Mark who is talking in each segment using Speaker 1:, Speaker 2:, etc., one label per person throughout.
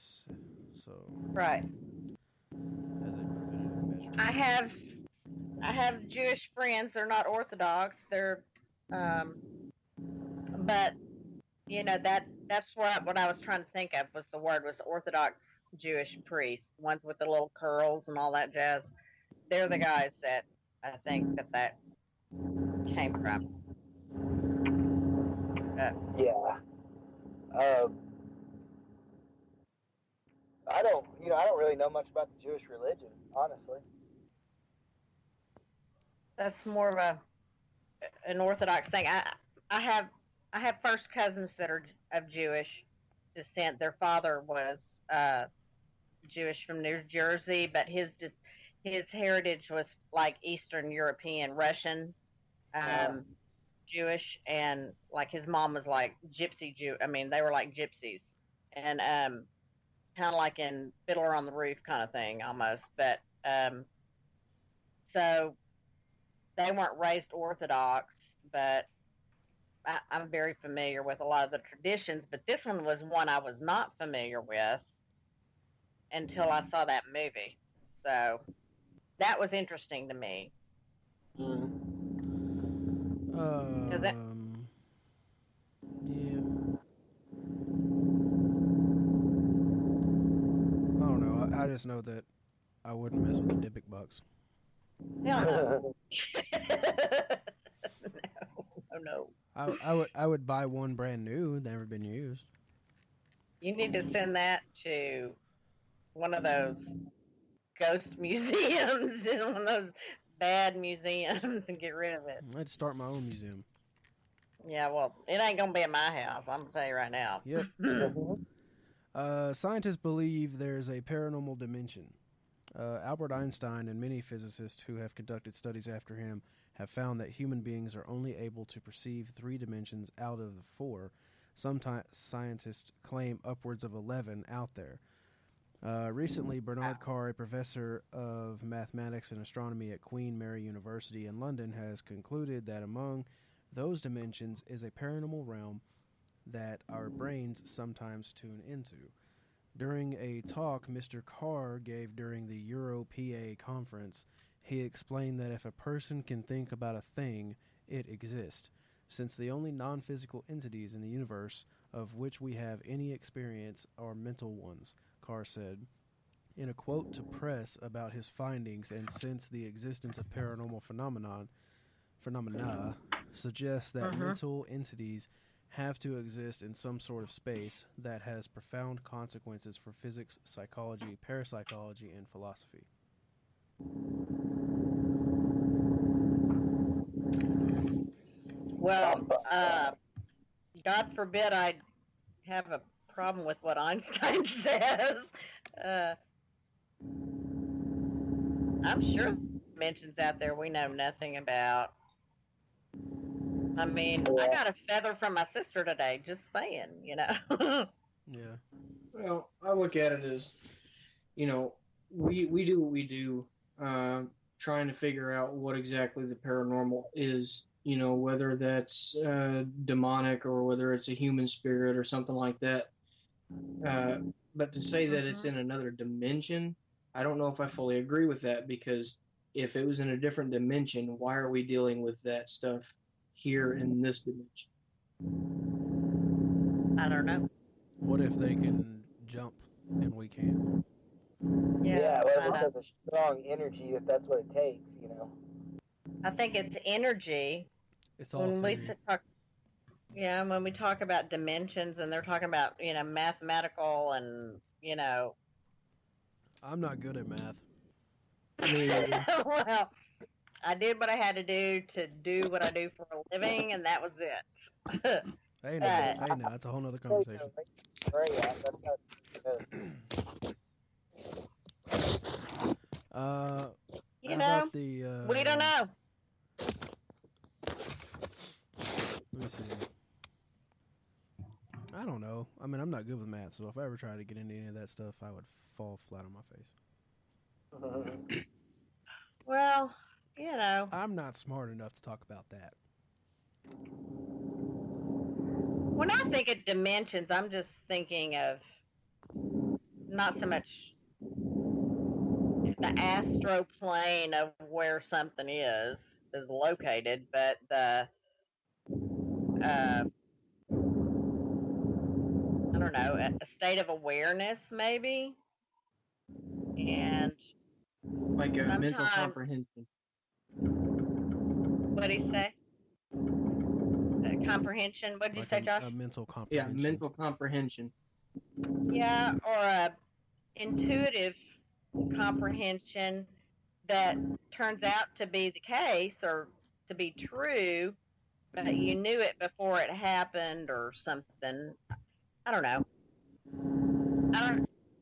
Speaker 1: this. So,
Speaker 2: Right.
Speaker 1: as a preventative measure.
Speaker 2: I have I have Jewish friends. They're not Orthodox. They're, but that's what I was trying to think of was the word was Orthodox Jewish priests, ones with the little curls and all that jazz. They're the guys that I think that came from.
Speaker 3: Yeah. I don't really know much about the Jewish religion, honestly.
Speaker 2: That's more of an Orthodox thing. I have I have first cousins that are of Jewish descent. Their father was Jewish from New Jersey, but his heritage was like Eastern European, Russian,
Speaker 3: Uh,
Speaker 2: um, Jewish, and like his mom was like Gypsy Jew. I mean, they were like gypsies, and kind of like in Fiddler on the Roof kind of thing almost. But so they weren't raised Orthodox, but I'm very familiar with a lot of the traditions. But this one was one I was not familiar with until I saw that movie. So that was interesting to me because
Speaker 1: Yeah. I don't know. I just know that I wouldn't mess with the Dybbuk bucks.
Speaker 2: hell no, no, no.
Speaker 1: I would buy one brand new, never been used.
Speaker 2: You need to send that to one of those ghost museums and one of those bad museums and get rid of it.
Speaker 1: I'd start my own museum.
Speaker 2: Yeah, well, it ain't gonna be at my house. I'm gonna tell you right now.
Speaker 1: Yep. Scientists believe there's a paranormal dimension. Albert Einstein and many physicists who have conducted studies after him have found that human beings are only able to perceive 3 dimensions out of the 4. Some scientists claim upwards of 11 out there. Recently, Bernard Carr, a professor of mathematics and astronomy at Queen Mary University in London, has concluded that among those dimensions is a paranormal realm that our brains sometimes tune into. During a talk Mr. Carr gave during the EuroPA conference, he explained that if a person can think about a thing, it exists. Since the only non physical entities in the universe of which we have any experience are mental ones, Carr said. In a quote to press about his findings, and since the existence of paranormal phenomena suggests that mental entities have to exist in some sort of space that has profound consequences for physics, psychology, parapsychology, and philosophy.
Speaker 2: Well, God forbid I have a problem with what Einstein says. Uh, I'm sure mentions out there we know nothing about. I mean, I
Speaker 3: yeah.
Speaker 2: got a feather from my sister today. Just saying.
Speaker 1: Yeah.
Speaker 4: Well, I look at it as, we do what we do, trying to figure out what exactly the paranormal is. Whether that's demonic or whether it's a human spirit or something like that. But to say that it's in another dimension, I don't know if I fully agree with that, because if it was in a different dimension, why are we dealing with that stuff here in this dimension?
Speaker 2: I don't know.
Speaker 1: What if they can jump and we can't?
Speaker 3: Yeah,
Speaker 2: I
Speaker 3: well,
Speaker 2: know.
Speaker 3: there's a strong energy if that's what it takes.
Speaker 2: I think it's energy
Speaker 1: It's all
Speaker 2: when we
Speaker 1: theory.
Speaker 2: talk. Yeah, when we talk about dimensions, and they're talking about mathematical and
Speaker 1: I'm not good at math.
Speaker 2: well, I did what I had to do what I do for a living, and that was it.
Speaker 1: Hey now,
Speaker 2: But
Speaker 1: hey now, that's a whole nother conversation.
Speaker 3: Right, yeah, that's not good.
Speaker 1: How
Speaker 2: you
Speaker 1: about
Speaker 2: know,
Speaker 1: the?
Speaker 2: we don't know.
Speaker 1: Let me see. I don't know. I mean, I'm not good with math, so if I ever tried to get into any of that stuff, I would fall flat on my face.
Speaker 2: Well,
Speaker 1: I'm not smart enough to talk about that.
Speaker 2: when I think of dimensions, I'm just thinking of not so much the astral plane of where something is located, but the uh, I don't know, a state of awareness maybe, and
Speaker 4: Like a mental
Speaker 2: sometimes
Speaker 4: comprehension.
Speaker 2: what do you say? Comprehension. What did you
Speaker 1: Like
Speaker 2: say, Josh?
Speaker 1: a mental
Speaker 4: Yeah,
Speaker 1: comprehension.
Speaker 4: mental comprehension.
Speaker 2: Yeah, or a intuitive comprehension that turns out to be the case or to be true, but you knew it before it happened or something. I don't know.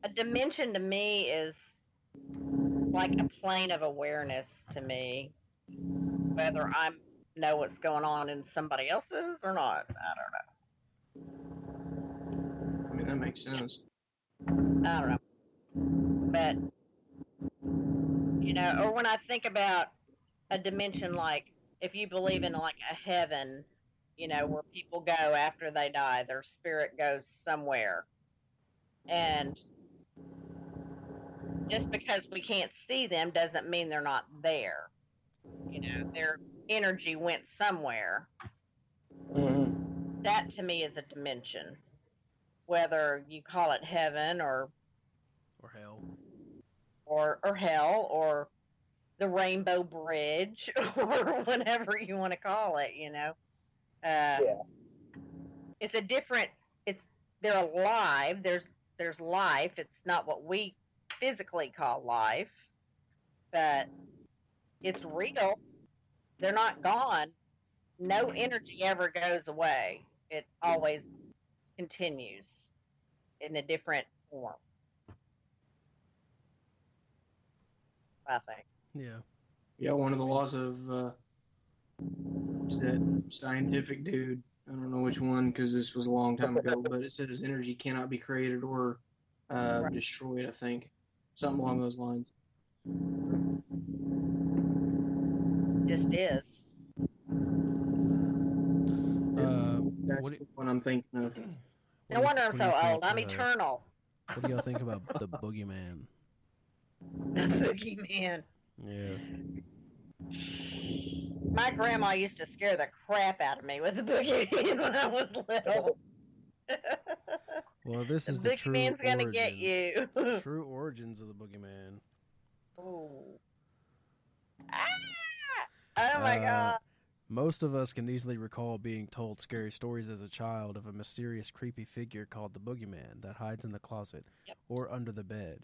Speaker 2: A dimension to me is like a plane of awareness to me, whether I know what's going on in somebody else's or not. I
Speaker 4: I mean, that makes sense.
Speaker 2: don't know. But or when I think about a dimension, like if you believe in like a heaven, where people go after they die, their spirit goes somewhere, and just because we can't see them doesn't mean they're not there. Their energy went somewhere.
Speaker 3: Mm-hmm.
Speaker 2: That to me is a dimension, whether you call it heaven or
Speaker 1: hell.
Speaker 2: or hell or the Rainbow Bridge or whatever you want to call it.
Speaker 3: Yeah.
Speaker 2: It's a different. They're alive. There's life. It's not what we physically call life, but it's real. They're not gone. No energy ever goes away. It always continues in a different form, I think.
Speaker 1: Yeah.
Speaker 4: Yeah, one of the laws of what's that scientific dude? I don't know which one because this was a long time ago, but it says energy cannot be created or destroyed. I think something along those lines.
Speaker 2: Just is.
Speaker 4: That's
Speaker 1: What do
Speaker 4: the one I'm thinking of.
Speaker 2: No wonder I'm so old. I'm
Speaker 1: think,
Speaker 2: eternal.
Speaker 1: What do y'all think about the boogeyman?
Speaker 2: The boogeyman.
Speaker 1: Yeah.
Speaker 2: My grandma used to scare the crap out of me with the boogeyman when I was little.
Speaker 1: Well, this
Speaker 2: The
Speaker 1: is the true
Speaker 2: boogeyman's gonna
Speaker 1: origins.
Speaker 2: get you.
Speaker 1: True origins of the boogeyman.
Speaker 2: Ooh. Ah! Oh my god.
Speaker 1: Most of us can easily recall being told scary stories as a child of a mysterious, creepy figure called the boogeyman that hides in the closet or under the bed.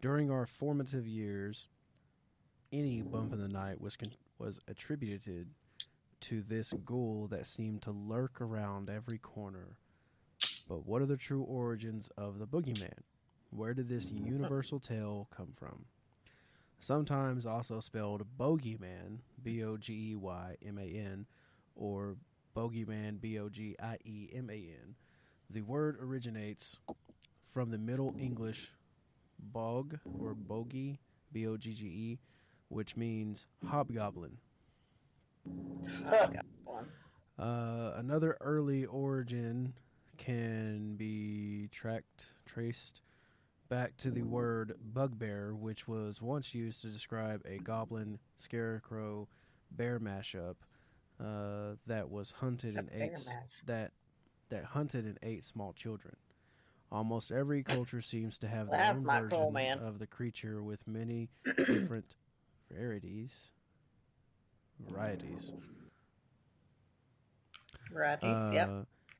Speaker 1: During our formative years, any bump in the night was attributed to this ghoul that seemed to lurk around every corner. But what are the true origins of the boogeyman? Where did this universal tale come from? Sometimes also spelled bogeyman, B-O-G-E-Y-M-A-N, or bogeyman, B-O-G-I-E-M-A-N. The word originates from the Middle English bog or bogey, B-O-G-G-E, which means hobgoblin. Another early origin can be traced back to the word bugbear, which was once used to describe a goblin, scarecrow, bear mashup that was hunted and ate small children. Almost every culture seems to have their own version of the creature with many different varieties.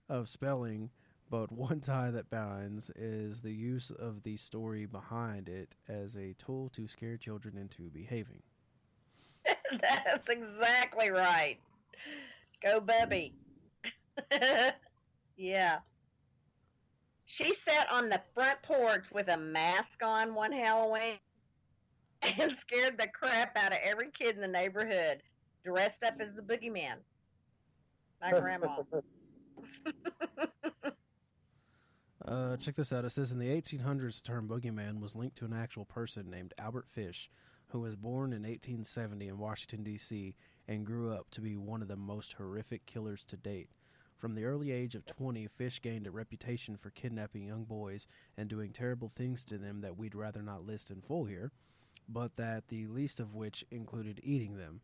Speaker 1: Of spelling, but one tie that binds is the use of the story behind it as a tool to scare children into behaving.
Speaker 2: That's exactly right. Go, Bubby. Yeah. She sat on the front porch with a mask on one Halloween and scared the crap out of every kid in the neighborhood, dressed up as the boogeyman. My grandma.
Speaker 1: Check this out. It says in the 1800s, the term boogeyman was linked to an actual person named Albert Fish, who was born in 1870 in Washington, D.C., and grew up to be one of the most horrific killers to date. From the early age of 20, Fish gained a reputation for kidnapping young boys and doing terrible things to them that we'd rather not list in full here, but that the least of which included eating them.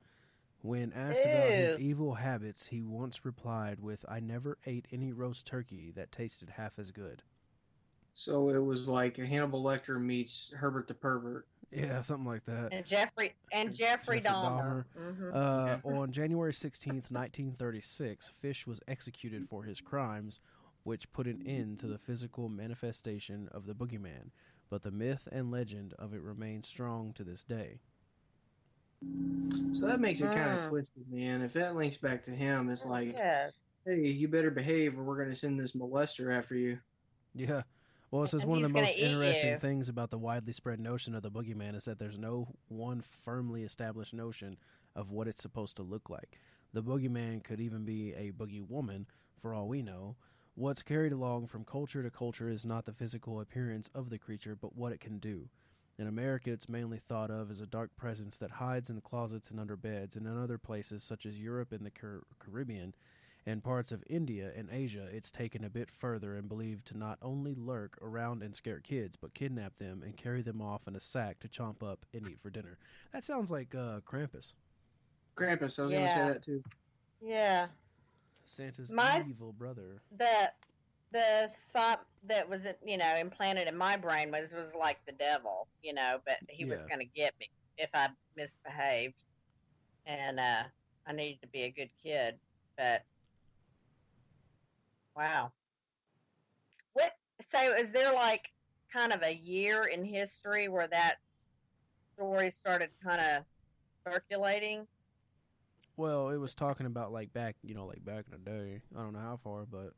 Speaker 1: When asked about his
Speaker 2: Ew.
Speaker 1: evil habits, he once replied with, "I never ate any roast turkey that tasted half as good."
Speaker 4: So it was like Hannibal Lecter meets Herbert the Pervert.
Speaker 1: Yeah, something like that.
Speaker 2: And Jeffrey Dahmer.
Speaker 1: On January 16th, 1936, Fish was executed for his crimes, which put an end to the physical manifestation of the boogeyman, but the myth and legend of it remains strong to this day.
Speaker 4: So that makes it kind of twisted, man. If that links back to him, it's like,
Speaker 2: Yes.
Speaker 4: hey, you better behave or we're going to send this molester after you.
Speaker 1: Yeah. Well, it says
Speaker 2: And
Speaker 1: one of
Speaker 2: he's
Speaker 1: the most
Speaker 2: gonna eat
Speaker 1: interesting
Speaker 2: you.
Speaker 1: things about the widely spread notion of the boogeyman is that there's no one firmly established notion of what it's supposed to look like. The boogeyman could even be a boogie woman, for all we know. What's carried along from culture to culture is not the physical appearance of the creature, but what it can do. In America, it's mainly thought of as a dark presence that hides in the closets and under beds, and in other places, such as Europe and the Caribbean, and parts of India and Asia, it's taken a bit further and believed to not only lurk around and scare kids, but kidnap them and carry them off in a sack to chomp up and eat for dinner. That sounds like Krampus.
Speaker 4: Krampus, I was going to say
Speaker 2: Yeah.
Speaker 4: that too.
Speaker 2: Yeah.
Speaker 1: Santa's
Speaker 2: My-
Speaker 1: evil brother.
Speaker 2: The thought that was implanted in my brain was like the devil, but he was
Speaker 1: Yeah.
Speaker 2: going to get me if I misbehaved, and I needed to be a good kid. But wow, so is there like kind of a year in history where that story started kind of circulating?
Speaker 1: Well, it was talking about like back in the day. I don't know how far, but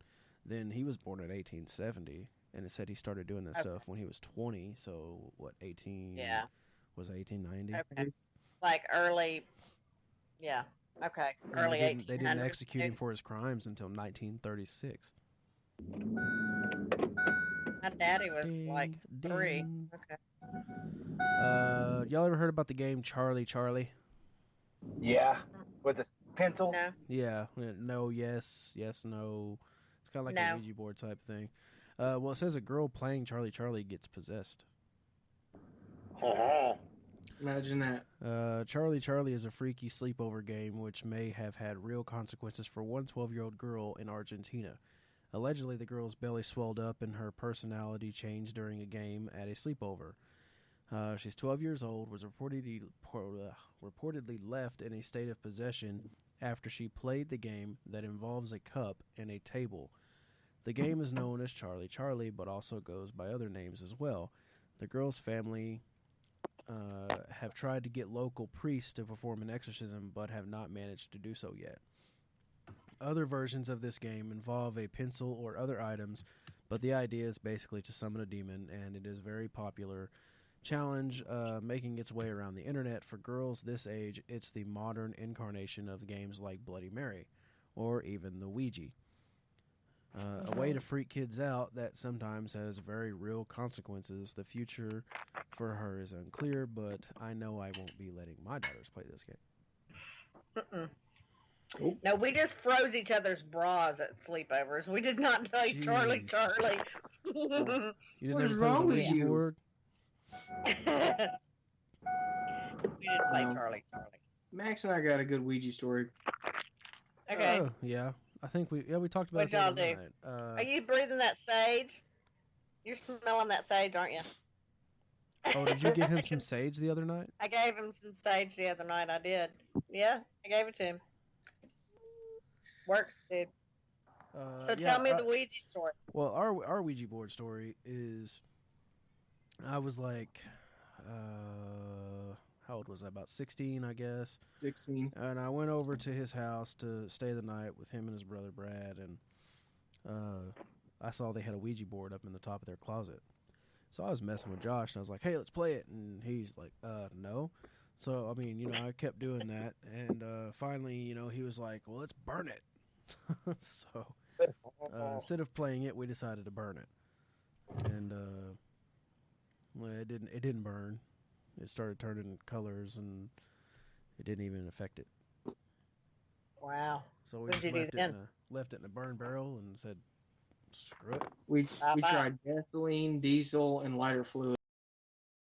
Speaker 1: then he was born in 1870, and it said he started doing that
Speaker 2: Okay.
Speaker 1: stuff when he was 20. So what, 18?
Speaker 2: Yeah.
Speaker 1: Was it 1890?
Speaker 2: Okay. Like early, yeah. Okay.
Speaker 1: And
Speaker 2: Early
Speaker 1: they didn't
Speaker 2: 1800s.
Speaker 1: execute him for his crimes until 1936.
Speaker 2: My daddy was like
Speaker 1: Ding,
Speaker 2: 3.
Speaker 1: ding.
Speaker 2: Okay.
Speaker 1: Y'all ever heard about the game Charlie Charlie?
Speaker 3: Yeah, with the pencil.
Speaker 2: No.
Speaker 1: Yeah. No, yes, yes, no. It's kind of like
Speaker 2: No.
Speaker 1: a Ouija board type thing. Well, it says a girl playing Charlie Charlie gets possessed.
Speaker 4: Imagine that.
Speaker 1: Charlie Charlie is a freaky sleepover game which may have had real consequences for one 12-year-old girl in Argentina. Allegedly, the girl's belly swelled up and her personality changed during a game at a sleepover. She's 12 years old, was reportedly left in a state of possession after she played the game that involves a cup and a table. The game is known as Charlie Charlie, but also goes by other names as well. The girl's family have tried to get local priests to perform an exorcism, but have not managed to do so yet. Other versions of this game involve a pencil or other items, but the idea is basically to summon a demon, and it is very popular challenge making its way around the internet. For girls this age, it's the modern incarnation of games like Bloody Mary, or even the Ouija. A way to freak kids out that sometimes has very real consequences. The future for her is unclear, but I know I won't be letting my daughters play this game.
Speaker 2: Mm-mm.
Speaker 4: Oh.
Speaker 2: No, we just froze each other's bras at sleepovers. We did not play Charlie
Speaker 1: Jeez.
Speaker 2: Charlie.
Speaker 1: You didn't
Speaker 4: What is
Speaker 1: ever play
Speaker 4: wrong
Speaker 1: the
Speaker 4: with
Speaker 1: Ouija
Speaker 4: you?
Speaker 1: board?
Speaker 2: We didn't play
Speaker 4: No.
Speaker 2: Charlie Charlie.
Speaker 4: Max and I got a good Ouija story.
Speaker 2: Okay.
Speaker 1: Oh, yeah. I think we talked about
Speaker 2: What'd
Speaker 1: it the
Speaker 2: y'all
Speaker 1: other
Speaker 2: do?
Speaker 1: night.
Speaker 2: Are you breathing that sage? You're smelling that sage, aren't you?
Speaker 1: Oh, did you give him some sage the other night?
Speaker 2: I gave him some sage the other night. I did. Yeah, I gave it to him. Works, dude. So tell me the Ouija story.
Speaker 1: Well, our Ouija board story is, I was like, how old was I? About 16, I guess.
Speaker 4: 16.
Speaker 1: And I went over to his house to stay the night with him and his brother Brad, and I saw they had a Ouija board up in the top of their closet. So I was messing with Josh, and I was like, "Hey, let's play it." And he's like, "No." So I mean, I kept doing that, and finally, he was like, "Well, let's burn it." So instead of playing it, we decided to burn it, and well, it didn't burn. It started turning colors, and it didn't even affect it.
Speaker 2: Wow.
Speaker 1: So we
Speaker 2: What'd
Speaker 1: just
Speaker 2: you do
Speaker 1: left it in a burn barrel and said, screw it.
Speaker 4: We
Speaker 2: Bye-bye.
Speaker 4: tried gasoline, diesel, and lighter fluid.